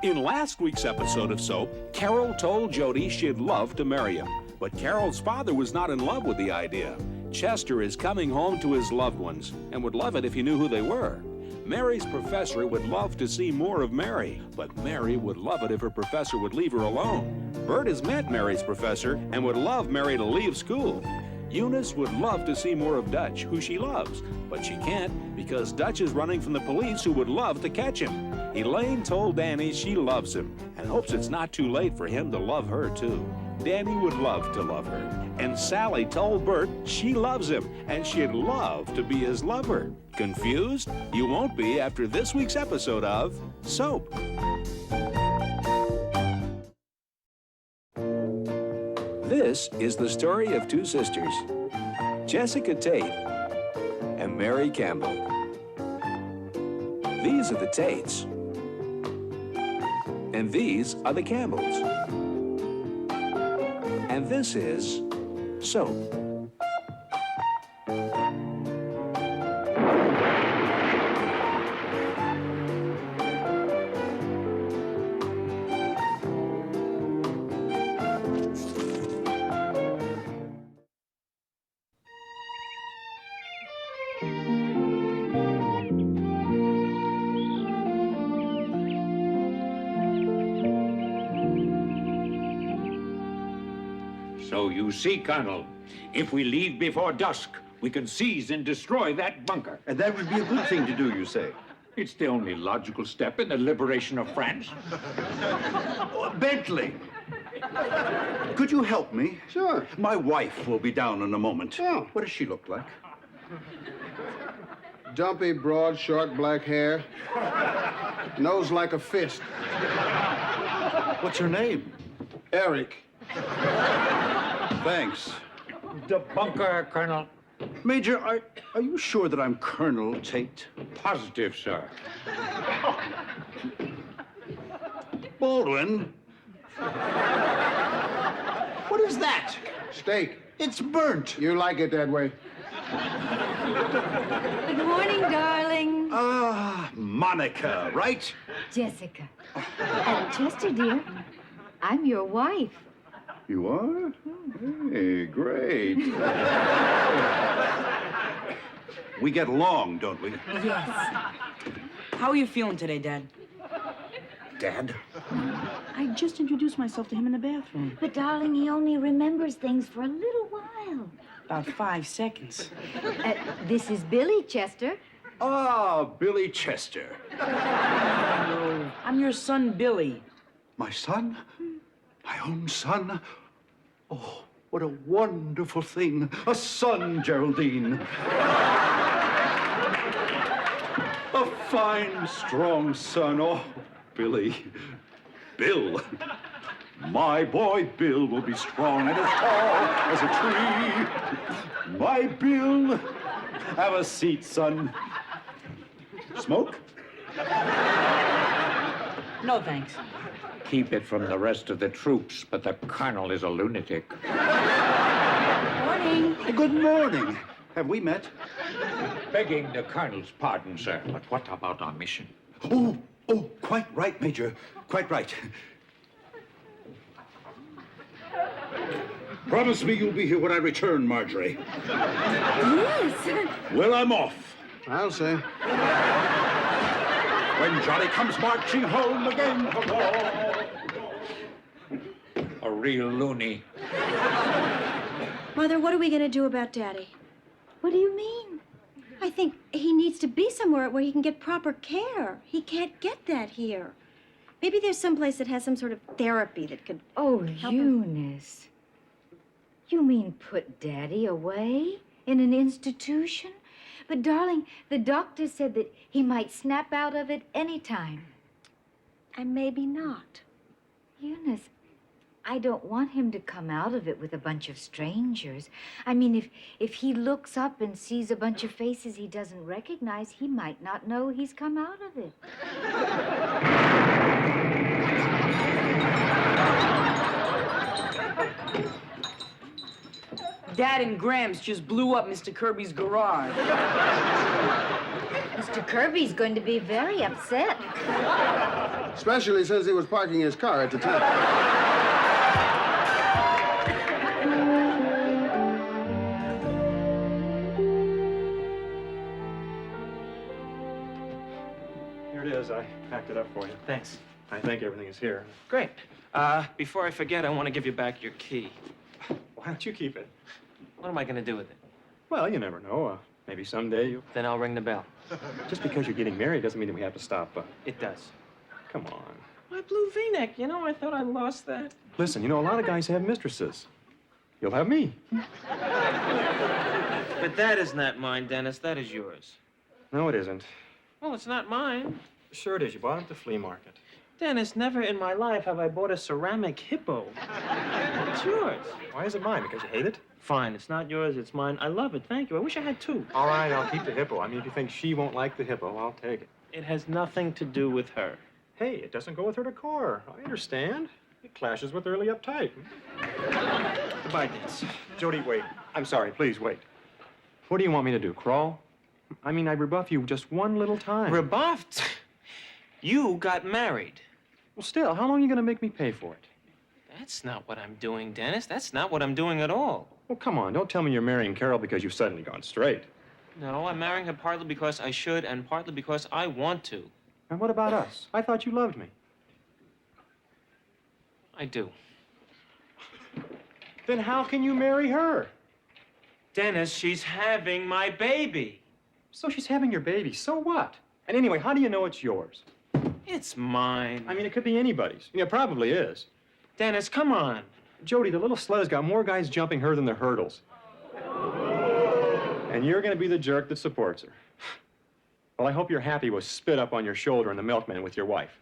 In last week's episode of Soap, Carol told Jody she'd love to marry him. But Carol's father was not in love with the idea. Chester is coming home to his loved ones and would love it if he knew who they were. Mary's professor would love to see more of Mary, but Mary would love it if her professor would leave her alone. Bert has met Mary's professor and would love Mary to leave school. Eunice would love to see more of Dutch, who she loves, but she can't because Dutch is running from the police who would love to catch him. Elaine told Danny she loves him and hopes it's not too late for him to love her too. Danny would love to love her. And Sally told Bert she loves him and she'd love to be his lover. Confused? You won't be after this week's episode of Soap. This is the story of two sisters, Jessica Tate and Mary Campbell. These are the Tates, and these are the Campbells. And this is Soap. So you see, Colonel, if we leave before dusk, we can seize and destroy that bunker. And that would be a good thing to do, you say? It's the only logical step in the liberation of France. Bentley! Could you help me? Sure. My wife will be down in a moment. Oh. What does she look like? Dumpy, broad, short, black hair. Nose like a fist. What's her name? Eric. Thanks. The bunker, Colonel. Major, are you sure that I'm Colonel Tate? Positive, sir. Baldwin? What is that? Steak. It's burnt. You like it that way. Good morning, darling. Ah, Monica, right? Jessica. And Chester, dear, I'm your wife. You are? Hey, great. We get along, don't we? Yes. How are you feeling today, Dad? Dad? I just introduced myself to him in the bathroom. But, darling, he only remembers things for a little while. About 5 seconds. This is Billy, Chester. Ah, Billy Chester. I'm your son, Billy. My son? My own son? Oh, what a wonderful thing. A son, Geraldine. A fine, strong son. Oh, Billy. Bill. My boy Bill will be strong and as tall as a tree. My Bill. Have a seat, son. Smoke? No, thanks. Keep it from the rest of the troops, but the Colonel is a lunatic. Morning. Good morning. Have we met? Begging the Colonel's pardon, sir, but what about our mission? Oh, quite right, Major. Quite right. Promise me you'll be here when I return, Marjorie. Yes. Well, I'm off. I'll say. When Johnny comes marching home again. A real loony. Mother, what are we going to do about Daddy? What do you mean? I think he needs to be somewhere where he can get proper care. He can't get that here. Maybe there's some place that has some sort of therapy that could Oh, help him. Eunice. You mean put Daddy away in an institution? But, darling, the doctor said that he might snap out of it any time. And maybe not. Eunice, I don't want him to come out of it with a bunch of strangers. I mean, if he looks up and sees a bunch of faces he doesn't recognize, he might not know he's come out of it. Dad and Gramps just blew up Mr. Kirby's garage. Is Mr. Kirby's going to be very upset. Especially since he was parking his car at the time. Here it is. I packed it up for you. Thanks. I think everything is here. Great. Before I forget, I want to give you back your key. Why don't you keep it? What am I going to do with it? Well, you never know. Maybe someday you... Then I'll ring the bell. Just because you're getting married doesn't mean that we have to stop. It does. Come on. My blue V-neck, you know, I thought I lost that. Listen, you know, a lot of guys have mistresses. You'll have me. But that is not mine, Dennis. That is yours. No, it isn't. Well, it's not mine. Sure it is. You bought it at the flea market. Dennis, never in my life have I bought a ceramic hippo. It's yours. Why is it mine? Because you hate it? Fine, it's not yours, it's mine. I love it, thank you. I wish I had two. All right, I'll keep the hippo. I mean, if you think she won't like the hippo, I'll take it. It has nothing to do with her. Hey, it doesn't go with her decor. I understand. It clashes with early uptight. Goodbye, Dennis. Jody, wait. I'm sorry, please wait. What do you want me to do, crawl? I mean, I rebuff you just one little time. Rebuffed? You got married. Well, still, how long are you going to make me pay for it? That's not what I'm doing, Dennis. That's not what I'm doing at all. Well, come on. Don't tell me you're marrying Carol because you've suddenly gone straight. No, I'm marrying her partly because I should and partly because I want to. And what about us? I thought you loved me. I do. Then how can you marry her? Dennis, she's having my baby. So she's having your baby. So what? And anyway, how do you know it's yours? It's mine. I mean, it could be anybody's. It probably is. Dennis, come on. Jody, the little sled has got more guys jumping her than the hurdles. And you're going to be the jerk that supports her. Well, I hope you're happy with spit up on your shoulder in the milkman with your wife.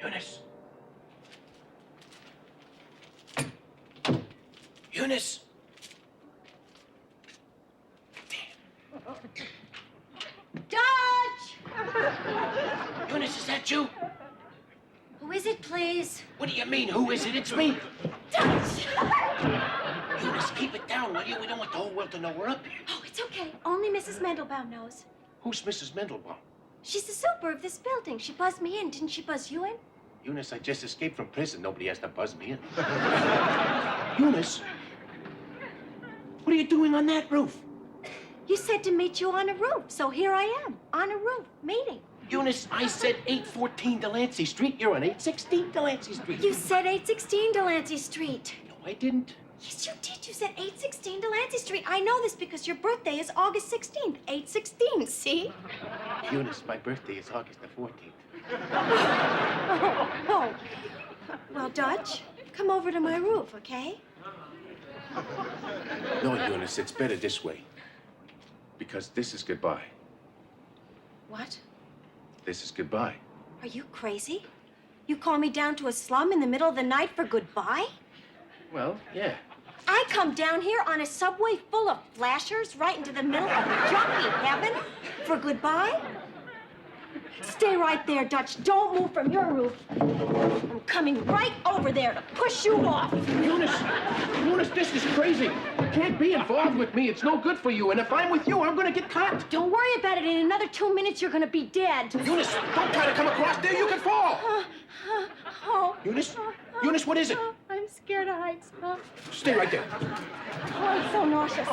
Eunice. Eunice. Dutch! Eunice, is that you? Who is it, please? What do you mean, who is it? It's me. Dutch! Eunice, keep it down, will you? We don't want the whole world to know we're up here. Oh, it's okay. Only Mrs. Mendelbaum knows. Who's Mrs. Mendelbaum? She's the super of this building. She buzzed me in. Didn't she buzz you in? Eunice, I just escaped from prison. Nobody has to buzz me in. Eunice, what are you doing on that roof? You said to meet you on a roof, so here I am, on a roof, meeting. Eunice, I said 814 Delancey Street. You're on 816 Delancey Street. You said 816 Delancey Street. No, I didn't. Yes, you did. You said 816 Delancey Street. I know this because your birthday is August 16th. 816, see? Eunice, my birthday is August the 14th. Oh. Well, Dutch, come over to my roof, okay? No, Eunice, it's better this way. Because this is goodbye. What? This is goodbye. Are you crazy? You call me down to a slum in the middle of the night for goodbye? Well, yeah. I come down here on a subway full of flashers right into the middle of junkie heaven for goodbye? Stay right there, Dutch. Don't move from your roof. I'm coming right over there to push you off. Eunice, this is crazy. You can't be involved with me. It's no good for you. And if I'm with you, I'm going to get caught. Don't worry about it. In another 2 minutes, you're going to be dead. Eunice, don't try to come across there. You can fall. Oh. Eunice? Eunice, what is it? I'm scared of heights. Stay right there. Oh, I'm so nauseous.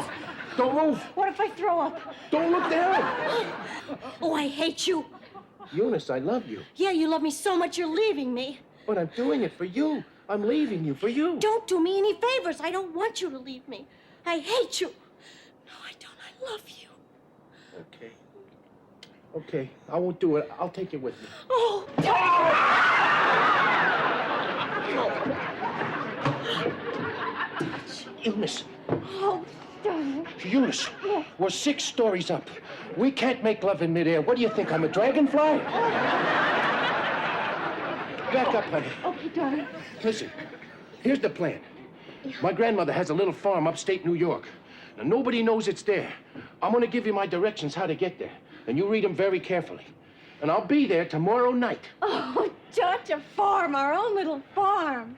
Don't move. What if I throw up? Don't look down. Oh, I hate you. Eunice, I love you. Yeah, you love me so much you're leaving me. But I'm doing it for you. I'm leaving you for you. Don't do me any favors. I don't want you to leave me. I hate you. No, I don't. I love you. Okay. Okay, I won't do it. I'll take you with me. Oh, Eunice. oh, darling. Eunice, we're 6 stories up. We can't make love in midair. What do you think? I'm a dragonfly? Back up, honey. Okay, darling. Listen, here's the plan. My grandmother has a little farm upstate New York. Now, nobody knows it's there. I'm gonna give you my directions how to get there, and you read them very carefully. And I'll be there tomorrow night. Oh, Dutch, a farm, our own little farm.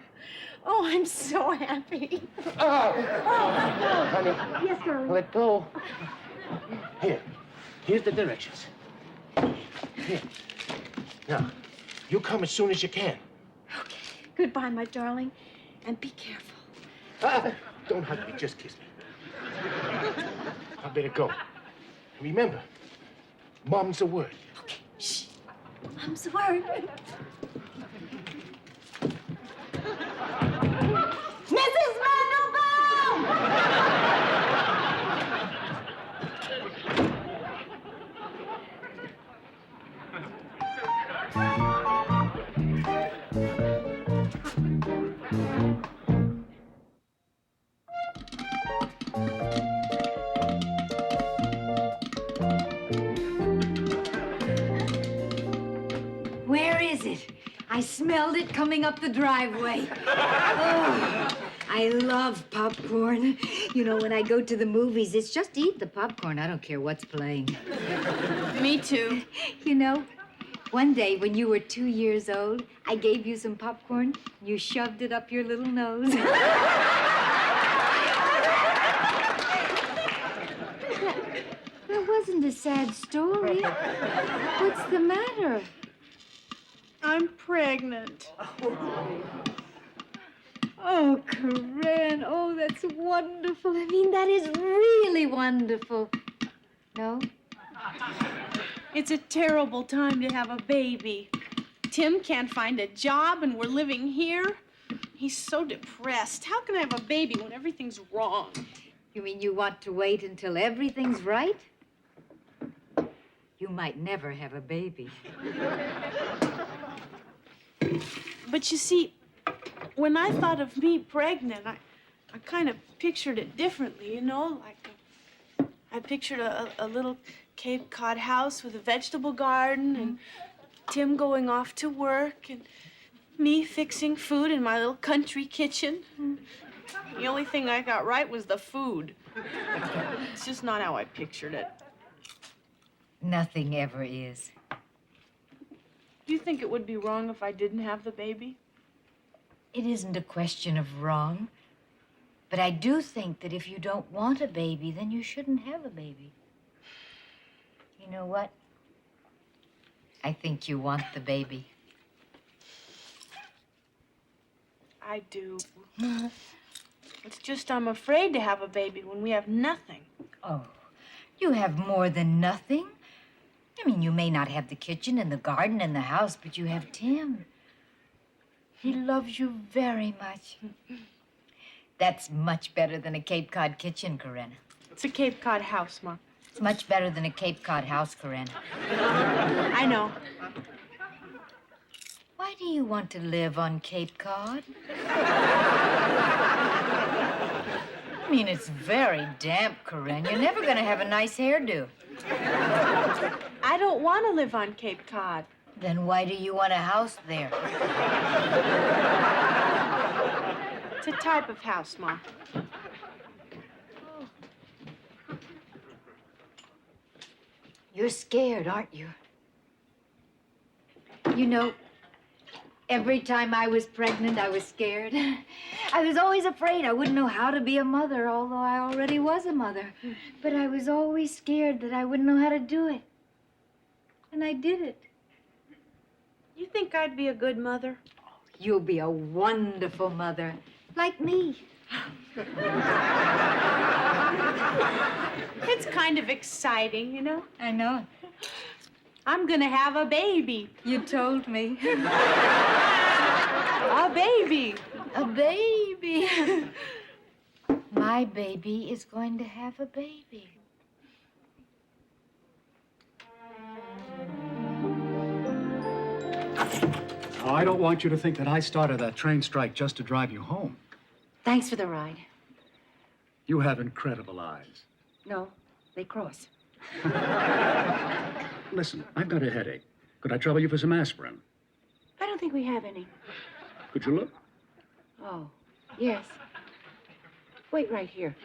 Oh, I'm so happy. Honey, Yes, darling. let go. Here's the directions. Here. Now, you come as soon as you can. Okay. Goodbye, my darling, and be careful. Don't hug me, just kiss me. I better go. Remember, Mom's the word. Okay, shh. Mom's the word. Mrs. Mandelbaum! Where is it? I smelled it coming up the driveway. Oh, I love popcorn. You know, when I go to the movies, it's just eat the popcorn. I don't care what's playing. Me too. You know, one day when you were 2 years old, I gave you some popcorn. You shoved it up your little nose. That wasn't a sad story. What's the matter? I'm pregnant. Oh, Corinne. Oh, that's wonderful. I mean, that is really wonderful. No? It's a terrible time to have a baby. Tim can't find a job and we're living here. He's so depressed. How can I have a baby when everything's wrong? You mean you want to wait until everything's right? You might never have a baby. But you see, when I thought of me pregnant, I kind of pictured it differently, you know? Like, I pictured a little Cape Cod house with a vegetable garden and Tim going off to work and me fixing food in my little country kitchen. The only thing I got right was the food. It's just not how I pictured it. Nothing ever is. Do you think it would be wrong if I didn't have the baby? It isn't a question of wrong. But I do think that if you don't want a baby, then you shouldn't have a baby. You know what? I think you want the baby. I do. It's just I'm afraid to have a baby when we have nothing. Oh, you have more than nothing. I mean, you may not have the kitchen and the garden and the house, but you have Tim. He loves you very much. That's much better than a Cape Cod kitchen, Corinna. It's a Cape Cod house, Mom. It's much better than a Cape Cod house, Corinna. I know. Why do you want to live on Cape Cod? I mean, it's very damp, Corinne. You're never going to have a nice hairdo. I don't want to live on Cape Cod. Then why do you want a house there? It's a type of house, Mom. You're scared, aren't you? You know, every time I was pregnant, I was scared. I was always afraid I wouldn't know how to be a mother, although I already was a mother. But I was always scared that I wouldn't know how to do it. And I did it. You think I'd be a good mother? You'll be a wonderful mother, like me. It's kind of exciting, you know? I know. I'm gonna have a baby. You told me. A baby. A baby. My baby is going to have a baby. Oh, I don't want you to think that I started that train strike just to drive you home. Thanks for the ride. You have incredible eyes. No, they cross. Listen, I've got a headache. Could I trouble you for some aspirin? I don't think we have any. Could you look? Oh, yes. Wait right here.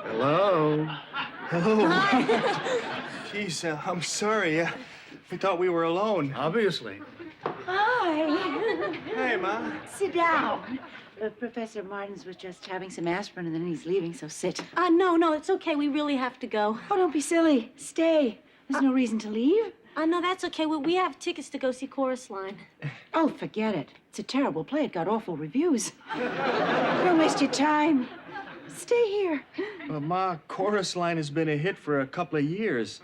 Hello? Hello. Jeez, I'm sorry. We thought we were alone. Obviously. Hi. Hey, Ma. Sit down. Professor Martins was just having some aspirin and then he's leaving, so sit. No, it's okay. We really have to go. Oh, don't be silly. Stay. There's no reason to leave. No, that's okay. We have tickets to go see Chorus Line. Oh, forget it. It's a terrible play. It got awful reviews. Don't waste your time. Stay here. Ma, Chorus Line has been a hit for a couple of years.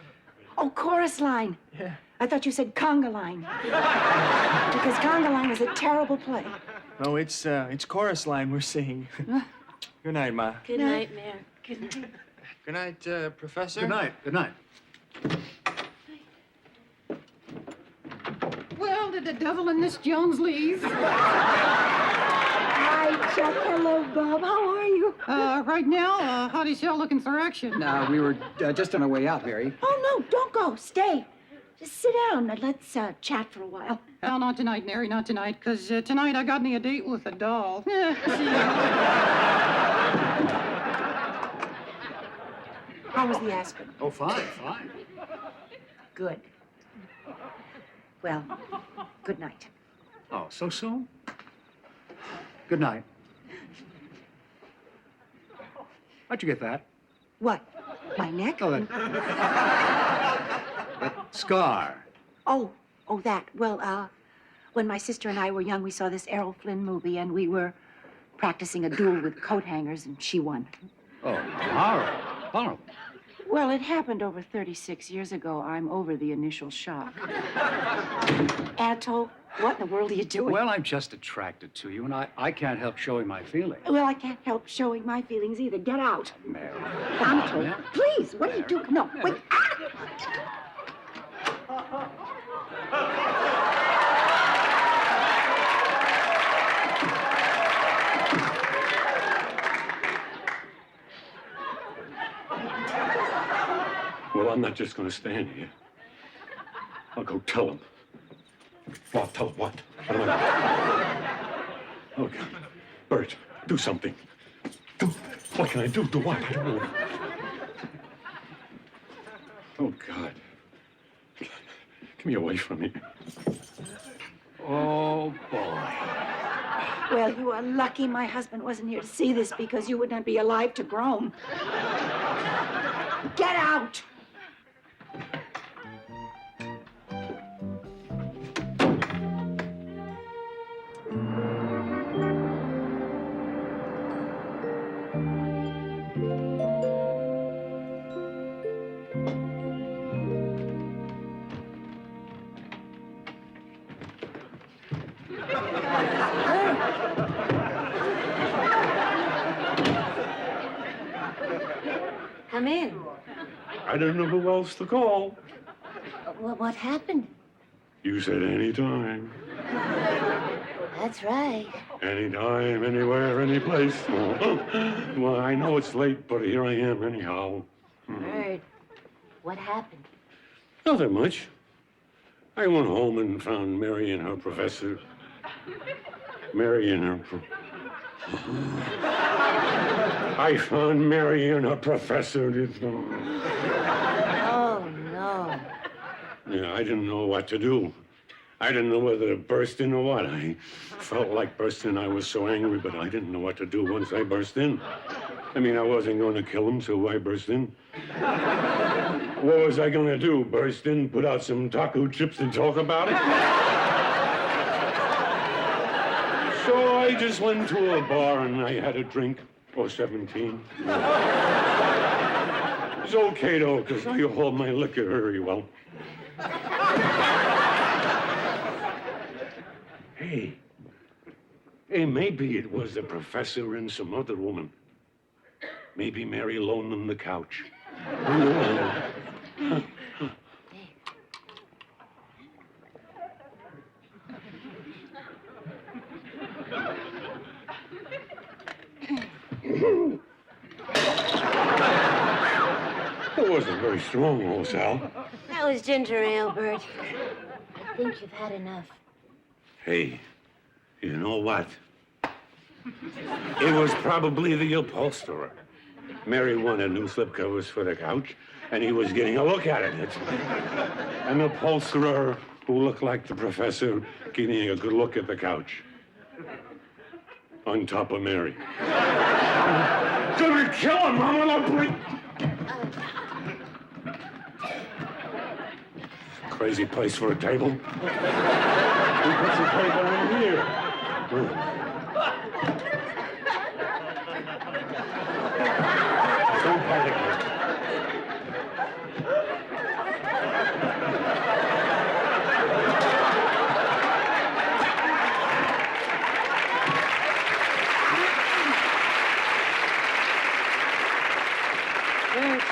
Oh, Chorus Line. Yeah. I thought you said Conga Line. Because Conga Line is a terrible play. No, it's Chorus Line we're seeing. Good night, Ma. Good night, Mayor. Good night. Good night, Professor. Good night. Good night. Well, did the devil and Miss Jones leave? Hi, Chuck. Hello, Bob. How are you? Right now, how do you sell looking for action? We were just on our way out, Mary. Oh, no, don't go. Stay. Just sit down and let's chat for a while. Well, not tonight, Mary, not tonight, because tonight I got me a date with a doll. See ya. How was the aspirin? Oh, fine, fine. Good. Well, good night. Oh, so soon? Good night. How'd you get that? What? My neck? Oh, that scar. Oh, that. Well, when my sister and I were young, we saw this Errol Flynn movie, and we were practicing a duel with coat hangers, and she won. Oh, horrible. Horrible. Well, it happened over 36 years ago. I'm over the initial shock. Anatole, what in the world are you doing? Well, I'm just attracted to you, and I can't help showing my feelings. Well, I can't help showing my feelings either. Get out. Mary. Anatole, Mary. please, what are you doing? No, wait. Well, I'm not just going to stand here. I'll go tell him. Well, tell him what? What am I... Oh, God. Bert, do something. What can I do? Do what? I don't know. Oh, God. Get me away from here. Oh, boy. Well, you are lucky my husband wasn't here to see this because you would not be alive to groan. Get out! Come in. I didn't know who else to call. What happened? You said anytime. That's right. Anytime, anywhere, any place. Well, I know it's late, but here I am anyhow. Bert, what happened? Nothing much. I went home and found Mary and her professor. I found Mary and her professor. Oh, no. Yeah, I didn't know what to do. I didn't know whether to burst in or what. I felt like bursting. I was so angry, but I didn't know what to do once I burst in. I mean, I wasn't going to kill him, so I burst in. What was I going to do? Burst in, put out some taco chips and talk about it? So I just went to a bar and I had a drink, or 17. It's okay, though, because I hold my liquor very well. Hey, maybe it was the professor and some other woman. Maybe Mary loaned them the couch. Who knows? That wasn't very strong, old Sal. That was ginger ale, Bert. I think you've had enough. Hey, you know what? It was probably the upholsterer. Mary wanted new slipcovers for the couch, and he was getting a look at it. An upholsterer who looked like the professor getting a good look at the couch. On top of Mary. Gonna kill him, Mama! I'll bring... Crazy place for a table. Who puts a table in here? Don't panic. Bert,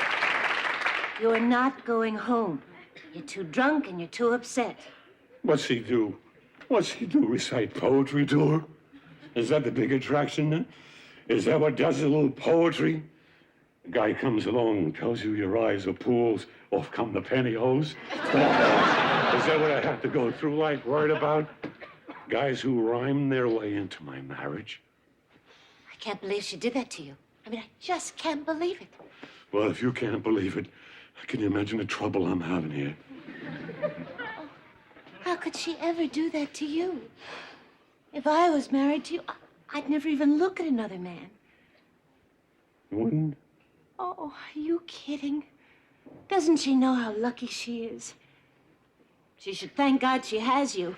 you're not going home. You're too drunk and you're too upset. What's he do? What's he do? Recite poetry to her? Is that the big attraction then? Is that what does a little poetry? A guy comes along and tells you your eyes are pools, off come the pantyhose. Is that what I have to go through life worried about? Guys who rhyme their way into my marriage? I can't believe she did that to you. I mean, I just can't believe it. Well, if you can't believe it, can you imagine the trouble I'm having here? How could she ever do that to you? If I was married to you, I'd never even look at another man. Wouldn't? Oh, are you kidding? Doesn't she know how lucky she is? She should thank God she has you.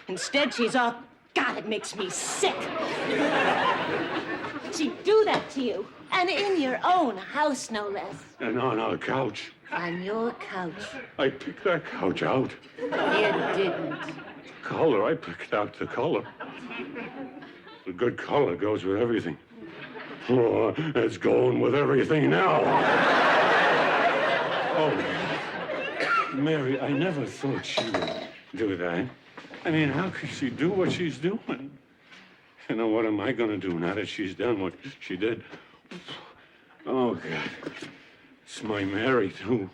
Instead, she's off. God, it makes me sick. She'd do that to you. And in your own house, no less. And on our couch. On your couch. I picked that couch out. You didn't. Color, I picked out the color. The good color goes with everything. Oh, it's going with everything now. Oh, Mary, I never thought she would do that. I mean, how could she do what she's doing? You know, what am I going to do now that she's done what she did? Oh, God. It's my Mary, too.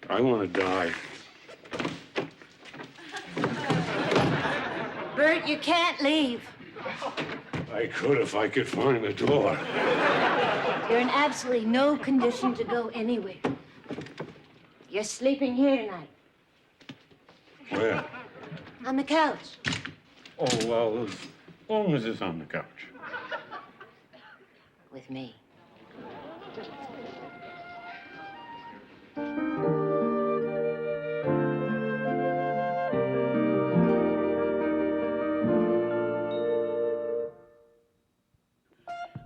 I want to die. Bert, you can't leave. I could if I could find the door. You're in absolutely no condition to go anywhere. You're sleeping here tonight. Where? On the couch. Oh, well, as long as it's on the couch. With me.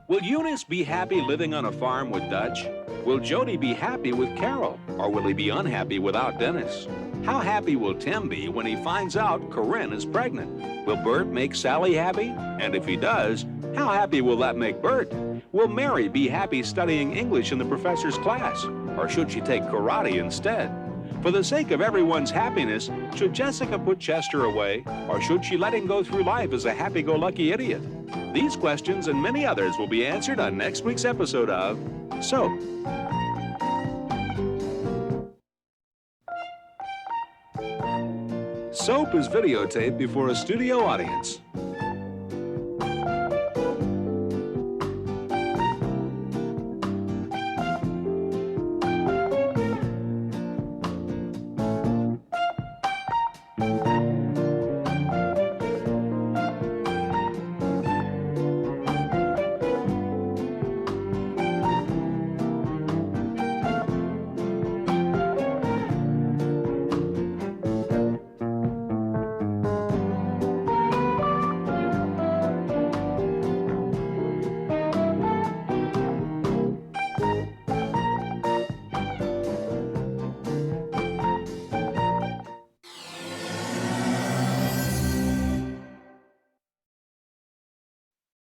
Will Eunice be happy living on a farm with Dutch? Will Jody be happy with Carol? Or will he be unhappy without Dennis? How happy will Tim be when he finds out Corinne is pregnant? Will Bert make Sally happy? And if he does, how happy will that make Bert? Will Mary be happy studying English in the professor's class? Or should she take karate instead? For the sake of everyone's happiness, should Jessica put Chester away? Or should she let him go through life as a happy-go-lucky idiot? These questions and many others will be answered on next week's episode of Soap. Soap is videotaped before a studio audience. Thank you.